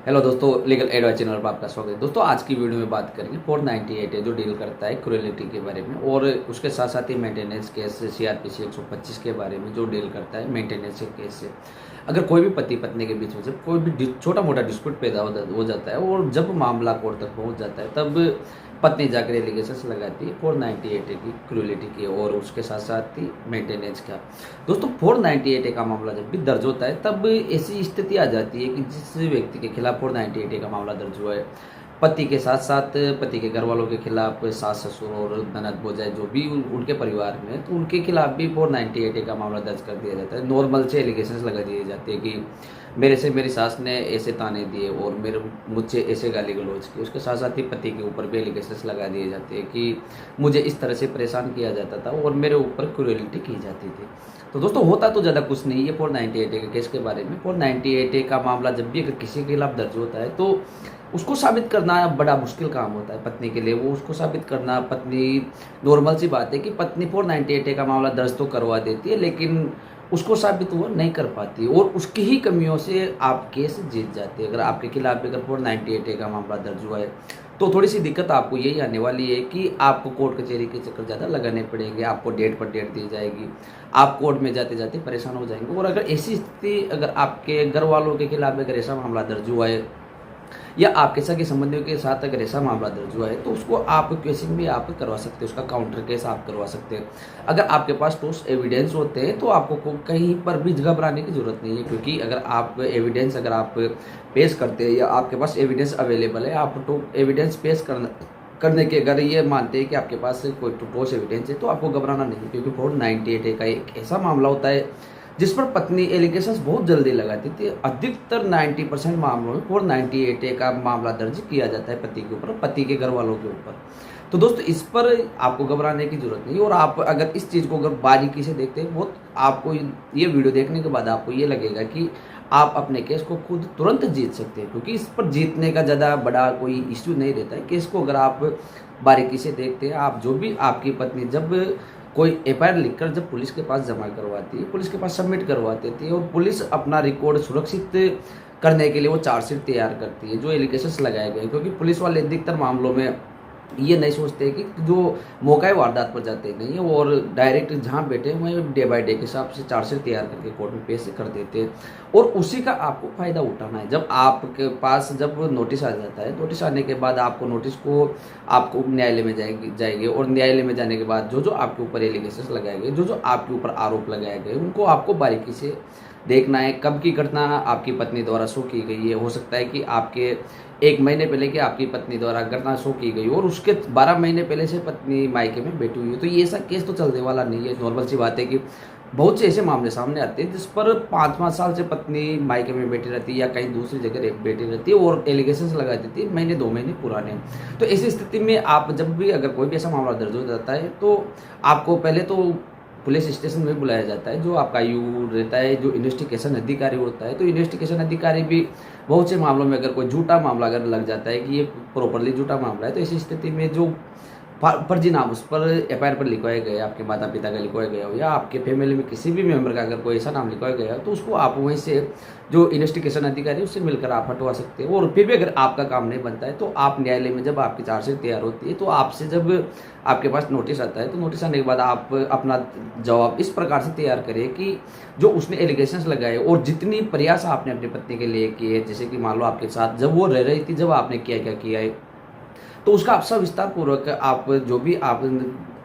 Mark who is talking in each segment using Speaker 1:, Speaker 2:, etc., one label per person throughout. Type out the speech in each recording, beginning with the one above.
Speaker 1: Hello दोस्तों, legal advice channel पर आपका स्वागत है। दोस्तों, आज की वीडियो में बात करेंगे 498 है जो डील करता है क्रूएलिटी के बारे में, और उसके साथ साथ ही मेंटेनेंस केस सीआरपीसी 125 के बारे में जो डील करता है मेंटेनेंस के केस से। अगर कोई भी पति पत्नी के बीच में जब कोई भी छोटा मोटा डिस्प्यूट पैदा हो जाता है और जब मामला कोर्ट तक पहुंच जाता है, तब पत्नी जाकर एलिगेशन लगाती है 498 की क्रूएलिटी की और उसके साथ साथ ही मेंटेनेंस का। दोस्तों, 498 का मामला जब भी दर्ज होता है तब ऐसी स्थिति आ जाती है कि जिस व्यक्ति के खिलाफ 498 का मामला दर्ज हुआ है, पति के साथ साथ पति के घर वालों के खिलाफ सास ससुर और ननद भौजाई जो भी उनके परिवार में है, तो उनके खिलाफ भी 498 का मामला दर्ज कर दिया जाता है। नॉर्मल से एलिगेशन लगा दिए जाते हैं कि मेरे से मेरी सास ने ऐसे ताने दिए और मुझसे ऐसे गाली गलौज की। उसके साथ साथ ही पति के ऊपर भी एलिगेशन लगा दिए जाते हैं कि मुझे इस तरह से परेशान किया जाता था और मेरे ऊपर क्रूएलिटी की जाती थी। तो दोस्तों, होता तो ज़्यादा कुछ नहीं है 498 के केस के बारे में। 498 का मामला जब भी अगर किसी के खिलाफ दर्ज होता है तो उसको साबित करना बड़ा मुश्किल काम होता है पत्नी के लिए। वो उसको साबित करना, पत्नी नॉर्मल सी बात है कि पत्नी 498 का मामला दर्ज तो करवा देती है, लेकिन उसको साबित वो नहीं कर पाती और उसकी ही कमियों से आप केस जीत जाते हैं। अगर आपके खिलाफ भी अगर 498 का मामला दर्ज हुआ है तो थोड़ी सी दिक्कत आपको यही आने वाली है कि आपको कोर्ट कचहरी के चक्कर ज़्यादा लगाने पड़ेंगे, आपको डेट पर डेट दी जाएगी, आप कोर्ट में जाते जाते परेशान हो जाएंगे। और अगर ऐसी स्थिति अगर आपके घर वालों के खिलाफ अगर ऐसा मामला दर्ज हुआ है या आपके सगे संबंधियों के साथ अगर ऐसा मामला दर्ज हुआ है तो उसको आप केसिंग भी आप करवा सकते हैं, उसका काउंटर केस आप करवा सकते हैं। अगर आपके पास ठोस एविडेंस होते हैं तो आपको कहीं पर भी घबराने की जरूरत नहीं है, क्योंकि अगर आप एविडेंस अगर आप पेश करते हैं या आपके पास एविडेंस अवेलेबल है, आप तो एविडेंस पेश करने के अगर ये मानते हैं कि आपके पास कोई ठोस एविडेंस है तो आपको घबराना नहीं, क्योंकि 498 का एक ऐसा मामला होता है जिस पर पत्नी एलिगेशंस बहुत जल्दी लगाती थी। अधिकतर 90% मामलों में 498 का मामला दर्ज किया जाता है पति के ऊपर, पति के घर वालों के ऊपर। तो दोस्तों, इस पर आपको घबराने की जरूरत नहीं। और आप अगर इस चीज़ को अगर बारीकी से देखते हैं, बहुत आपको ये वीडियो देखने के बाद आपको ये लगेगा कि आप अपने केस को खुद तुरंत जीत सकते हैं, क्योंकि इस पर जीतने का ज़्यादा बड़ा कोई इश्यू नहीं रहता है। केस को अगर आप बारीकी से देखते हैं, आप जो भी आपकी पत्नी जब कोई एफआईआर लिखकर जब पुलिस के पास जमा करवाती है, पुलिस के पास सबमिट करवाती थी और पुलिस अपना रिकॉर्ड सुरक्षित करने के लिए वो चार्जशीट तैयार करती है जो एलिगेशंस लगाए गए, क्योंकि पुलिस वाले अधिकतर मामलों में ये नहीं सोचते कि जो मौका वारदात पर जाते नहीं है और डायरेक्ट जहाँ बैठे हुए डे बाय डे के हिसाब से चार्जशीट तैयार करके कोर्ट में पेश कर देते हैं और उसी का आपको फ़ायदा उठाना है। जब आपके पास जब नोटिस आ जाता है, नोटिस आने के बाद आपको नोटिस को आपको न्यायालय में जाएंगे और न्यायालय में जाने के बाद जो जो आपके ऊपर एलिगेशंस लगाए गए, जो जो आपके ऊपर आरोप लगाए गए, उनको आपको बारीकी से देखना है। कब की घटना आपकी पत्नी द्वारा शो की गई है, हो सकता है कि आपके 1 महीने पहले की आपकी पत्नी द्वारा घटना शो की गई और उसके 12 महीने पहले से पत्नी मायके में बैठी हुई है, तो ये ऐसा केस तो चलने वाला नहीं है। नॉर्मल सी बात है कि बहुत से ऐसे मामले सामने आते हैं जिस पर 5-5 साल से पत्नी मायके में बैठी रहती है या कहीं दूसरी जगह बैठी रहती है और एलिगेशंस लगा देती है महीने 2 महीने पुराने। तो ऐसी स्थिति में आप जब भी अगर कोई भी ऐसा मामला दर्ज हो जाता है तो आपको पहले तो पुलिस स्टेशन में बुलाया जाता है, जो आपका यू रहता है, जो इन्वेस्टिगेशन अधिकारी होता है। तो इन्वेस्टिगेशन अधिकारी भी बहुत से मामलों में अगर कोई झूठा मामला अगर लग जाता है कि ये प्रॉपरली झूठा मामला है, तो ऐसी स्थिति में जो फर्जी नाम उस पर एफआईआर पर लिखवाया गया, आपके माता पिता का लिखवाया गया हो या आपके फैमिली में किसी भी मेंबर का अगर कोई ऐसा नाम लिखवाया गया हो, तो उसको आप वहीं से जो इन्वेस्टिगेशन अधिकारी उससे मिलकर आप हटवा सकते हो। और फिर भी अगर आपका काम नहीं बनता है तो आप न्यायालय में जब आपकी चार्जशीट तैयार होती है तो आपसे जब आपके पास नोटिस आता है, तो नोटिस आने के बाद आप अपना जवाब इस प्रकार से तैयार करें कि जो उसने एलिगेशंस लगाए और जितनी प्रयास आपने अपनी पत्नी के लिए किए, जैसे कि मान लो आपके साथ जब वो रह रही थी, जब आपने क्या क्या किया है, तो उसका आप सब विस्तार पूर्वक आप जो भी आप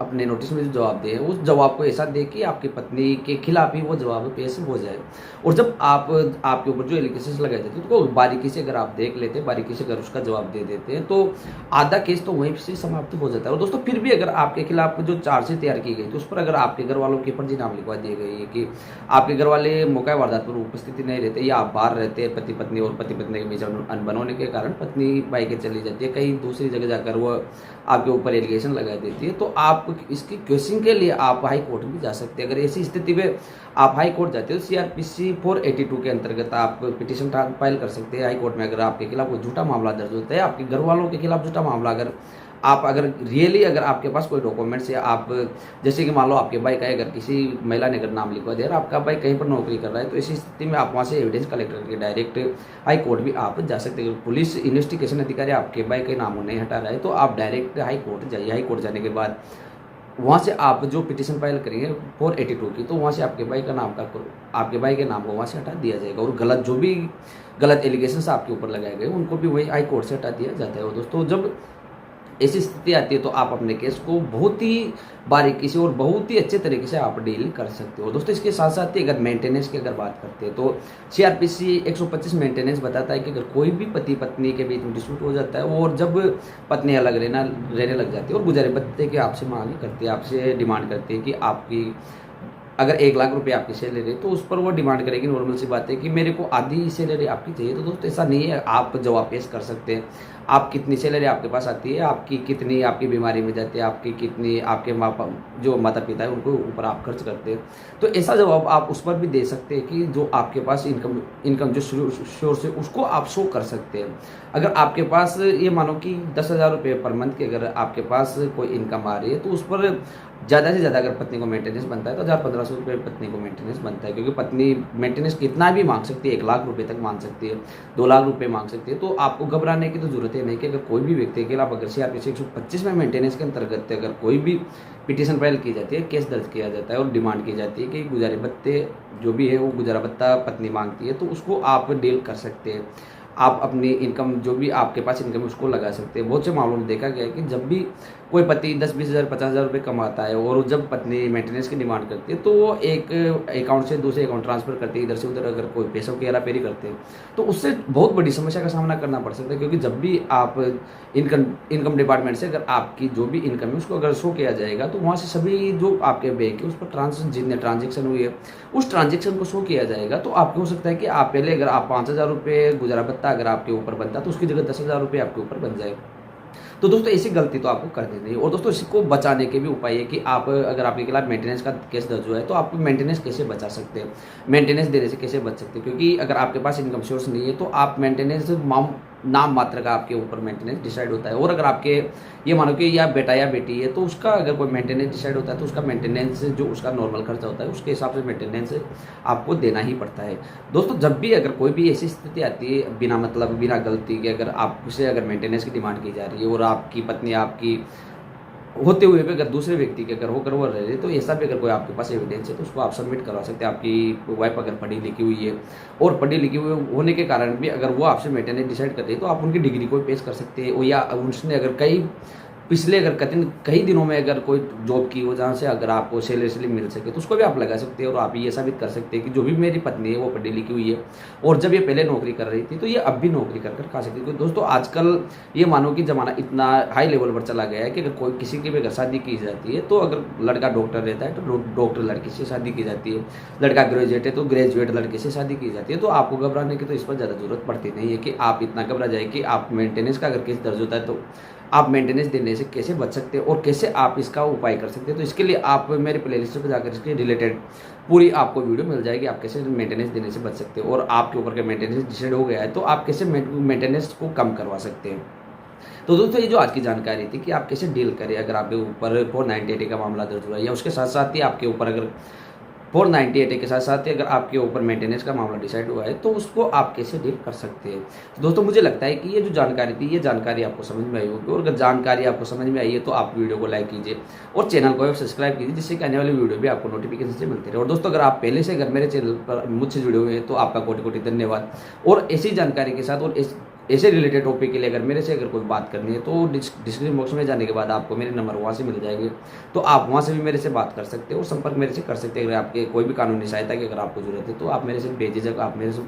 Speaker 1: अपने नोटिस में जो जवाब दें, उस जवाब को ऐसा दें कि आपकी पत्नी के खिलाफ ही वो जवाब पेश हो जाए। और जब आपके ऊपर जो एलिगेशंस लगाए जाते हैं उसको बारीकी से अगर आप देख लेते हैं, बारीकी से अगर उसका जवाब दे देते हैं, तो आधा केस तो वहीं से समाप्त हो जाता है। और दोस्तों, फिर भी अगर आपके खिलाफ जो चार्जशीट तैयार की गई तो उस पर अगर आपके घर वालों के फर्जी नाम लिखवा दिए गए कि आपके घर वाले मौका वारदात पर उपस्थिति नहीं रहते या आप बाहर रहते हैं, पति पत्नी और पति पत्नी के बीच अनबन होने के कारण पत्नी मायके चली जाती है, कहीं दूसरी जगह जाकर वो आपके ऊपर एलिगेशन लगा देती है, तो आप इसकी केसिंग के लिए आप हाई कोर्ट भी जा सकते हैं। अगर ऐसी स्थिति में आप हाई कोर्ट जाते हो, सीआरपीसी 482 के अंतर्गत आप पिटीशन फाइल कर सकते हैं हाई कोर्ट में। अगर आपके खिलाफ कोई झूठा मामला दर्ज होता है, आपके घर वालों के खिलाफ झूठा मामला अगर आप अगर रियली अगर आपके पास कोई डॉक्यूमेंट्स या आप जैसे कि मान लो आपके भाई का अगर किसी महिला ने अगर नाम लिखवा दिया और आपका भाई कहीं पर नौकरी कर रहा है, तो इसी स्थिति में आप वहाँ से एविडेंस कलेक्ट करके डायरेक्ट हाई कोर्ट भी आप जा सकते हैं। पुलिस इन्वेस्टिगेशन अधिकारी आपके भाई के नाम नहीं हटा रहा है तो आप डायरेक्ट हाई कोर्ट जाइए। हाई कोर्ट जाने के बाद वहाँ से आप जो पिटीशन फाइल करेंगे 482 की, तो वहाँ से आपके भाई का नाम का आपके भाई के नाम को वहाँ से हटा दिया जाएगा और गलत जो भी गलत एलिगेशंस आपके ऊपर लगाए गए उनको भी वही हाई कोर्ट से हटा दिया जाता है। और दोस्तों जब ऐसी स्थिति आती है तो आप अपने केस को बहुत ही बारीकी से और बहुत ही अच्छे तरीके से आप डील कर सकते हो। दोस्तों इसके साथ साथ ही अगर मेंटेनेंस की अगर बात करते हैं तो सीआरपीसी 125 मेंटेनेंस बताता है कि अगर कोई भी पति पत्नी के बीच में डिस्प्यूट हो जाता है और जब पत्नी अलग रहने लग जाती है और गुजारे बत्ते की आपसे मांग करती है, आपसे डिमांड करती है कि आपकी अगर 1 लाख रुपए आपकी सैलरी है तो उस पर वो डिमांड करेगी। नॉर्मल सी बात है कि मेरे को आधी सैलरी आपकी चाहिए। तो दोस्तों ऐसा नहीं है, आप जवाब पेश कर सकते हैं। आप कितनी सैलरी आपके पास आती है, आपकी कितनी आपकी बीमारी में जाती है, आपकी कितनी आपके जो माता पिता है उनको ऊपर आप खर्च करते हैं, तो ऐसा जवाब आप उस पर भी दे सकते हैं कि जो आपके पास इनकम जो सोर्स है उसको आप शो कर सकते हैं। अगर आपके पास ये मानो कि 10,000 रुपये पर मंथ के अगर आपके पास कोई इनकम आ रही है तो उस पर ज़्यादा से ज़्यादा अगर पत्नी को मेंटेनेंस बनता है तो 1,000-1,500 रुपये पत्नी को मेंटेनेंस बनता है, क्योंकि पत्नी मेंटेनेंस कितना भी मांग सकती है, 1 लाख रुपये तक मांग सकती है, 2 लाख रुपये मांग सकती है। तो आपको घबराने की तो जरूरत है नहीं कि अगर कोई भी व्यक्ति के खिलाफ अगर सीआरपीसी 125 में मेंटेनेंस के अंतर्गत अगर कोई भी पिटीशन फाइल की जाती है, केस दर्ज किया जाता है और डिमांड की जाती है कि गुजारे भत्ते जो भी है वो गुजारा भत्ता पत्नी मांगती है, तो उसको आप डील कर सकते हैं। आप अपनी इनकम जो भी आपके पास इनकम है उसको लगा सकते हैं। बहुत से मामलों में देखा गया है कि जब भी कोई पति 10-20 हज़ार 50,000 रुपये कमाता है और जब पत्नी मेंटेनेंस की डिमांड करती है तो वो एक अकाउंट से दूसरे अकाउंट ट्रांसफर करते हैं, इधर से उधर अगर कोई पैसों की हेराफेरी करते हैं तो उससे बहुत बड़ी समस्या का सामना करना पड़ सकता है। क्योंकि जब भी आप इनकम डिपार्टमेंट से अगर आपकी जो भी इनकम है उसको अगर शो किया जाएगा तो वहाँ से सभी जो आपके बैंक है उस पर जितने ट्रांजेक्शन हुई है उस ट्रांजेक्शन को शो किया जाएगा। तो आपको हो सकता है कि आप पहले अगर आप 5,000 रुपये गुजारा भत्ता अगर आपके ऊपर बनता तो उसकी जगह 10,000 रुपये आपके ऊपर बन जाए। तो दोस्तों ऐसी गलती तो आपको कर देनी है। और दोस्तों इसको बचाने के भी उपाय है कि आप अगर आपके खिलाफ मेंटेनेंस का केस दर्ज हुआ है तो आप मेंटेनेंस कैसे बचा सकते हैं, मेंटेनेंस देने से कैसे बच सकते हैं। क्योंकि अगर आपके पास इनकम सोर्स नहीं है तो आप मेंटेनेंस नाम मात्र का आपके ऊपर मेंटेनेंस डिसाइड होता है। और अगर आपके ये मानो कि या बेटा या बेटी है तो उसका अगर कोई मेंटेनेंस डिसाइड होता है तो उसका मेंटेनेंस जो उसका नॉर्मल खर्चा होता है उसके हिसाब से मेंटेनेंस आपको देना ही पड़ता है। दोस्तों जब भी अगर कोई भी ऐसी स्थिति आती है बिना मतलब बिना गलती के अगर आपसे अगर मेंटेनेंस की डिमांड की जा रही है और आपकी पत्नी आपकी होते हुए भी अगर दूसरे व्यक्ति के अगर होकर वो रह रहे तो ऐसा भी अगर कोई आपके पास एविडेंस है तो उसको आप सबमिट करवा सकते हैं। आपकी वाइफ अगर पढ़ी लिखी हुई है और पढ़ी लिखी हुई होने के कारण भी अगर वो आपसे मेंटेनेंस डिसाइड करते हैं तो आप उनकी डिग्री को पेश कर सकते हैं। या उसने अगर पिछले अगर कई दिनों में अगर कोई जॉब की हो जहाँ से अगर आपको सैलरी मिल सके तो उसको भी आप लगा सकते हैं और आप ये साबित कर सकते हैं कि जो भी मेरी पत्नी है वो पढ़ी लिखी हुई है और जब ये पहले नौकरी कर रही थी तो ये अब भी नौकरी कर खा सकती है। क्योंकि दोस्तों आजकल ये मानो कि ज़माना इतना हाई लेवल पर चला गया है कि अगर कोई किसी की भी अगर शादी की जाती है तो अगर लड़का डॉक्टर रहता है तो डॉक्टर लड़की से शादी की जाती है, लड़का ग्रेजुएट है तो ग्रेजुएट लड़के से शादी की जाती है। तो आपको घबराने की तो इस पर ज़्यादा जरूरत पड़ती नहीं है कि आप इतना घबरा जाए कि आप मेंटेनेंस का अगर केस दर्ज होता है तो आप मेंटेनेंस देने से कैसे बच सकते हैं और कैसे आप इसका उपाय कर सकते हैं। तो इसके लिए आप मेरे प्लेलिस्ट पर जाकर इसके रिलेटेड पूरी आपको वीडियो मिल जाएगी, आप कैसे मेंटेनेंस देने से बच सकते हैं और आपके ऊपर का मेंटेनेंस डिसाइड हो गया है तो आप कैसे मेंटेनेंस को कम करवा सकते हैं। तो दोस्तों ये जो आज की जानकारी थी कि आप कैसे डील करें अगर आपके ऊपर 498 का मामला दर्ज हुआ है या उसके साथ साथ ही आपके ऊपर अगर 498 के साथ साथ ही अगर आपके ऊपर मेंटेनेंस का मामला डिसाइड हुआ है तो उसको आप कैसे डील कर सकते हैं। तो दोस्तों मुझे लगता है कि ये जो जानकारी थी ये जानकारी आपको समझ में आई होगी और अगर जानकारी आपको समझ में आई है तो आप वीडियो को लाइक कीजिए और चैनल को सब्सक्राइब कीजिए जिससे कि आने वाली वीडियो भी आपको नोटिफिकेशन से मिलती रहे। और दोस्तों अगर आप पहले से अगर मेरे चैनल पर मुझसे जुड़े हुए हैं तो आपका कोटि कोटि धन्यवाद। और ऐसी जानकारी के साथ और ऐसे रिलेटेड टॉपिक के लिए अगर मेरे से अगर कोई बात करनी है तो डिस्क्रिप्शन बॉक्स में जाने के बाद आपको मेरे नंबर वहाँ से मिल जाएंगे, तो आप वहाँ से भी मेरे से बात कर सकते हो और संपर्क मेरे से कर सकते हैं। अगर आपके कोई भी कानूनी सहायता की अगर आपको जरूरत है तो आप मेरे से बेझिझक आप मेरे से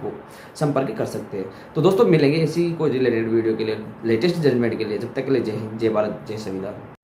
Speaker 1: संपर्क कर सकते हैं। तो दोस्तों मिलेंगे इसी कोई रिलेटेड वीडियो के लिए लेटेस्ट जजमेंट के लिए, जब तक के लिए जय हिंद, जय भारत, जय संविधान।